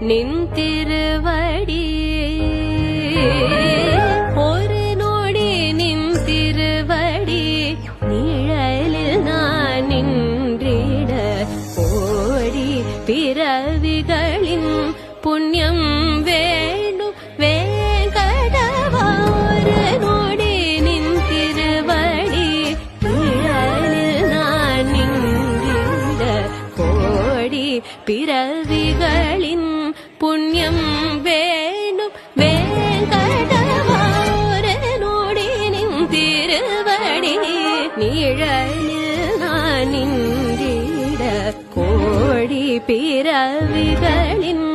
நின் திருவடி ஒரு நொடி நின் திருவடி நிழலில் நான் நின்றிட ஓடி பிறவிகளின் புண்ணியம் வேண்டும் வேங்கடவா ஒரு நொடி நின் திருவடி நிழலில் நான் நின்றிட ஓடி பிறவிகளின் புண்ணியம் வேண்டும் வேங்கடவா ஒரு நொடி நின் திருவடி நிழலில் நான் நின்றிட கோடி பிறவிகளின்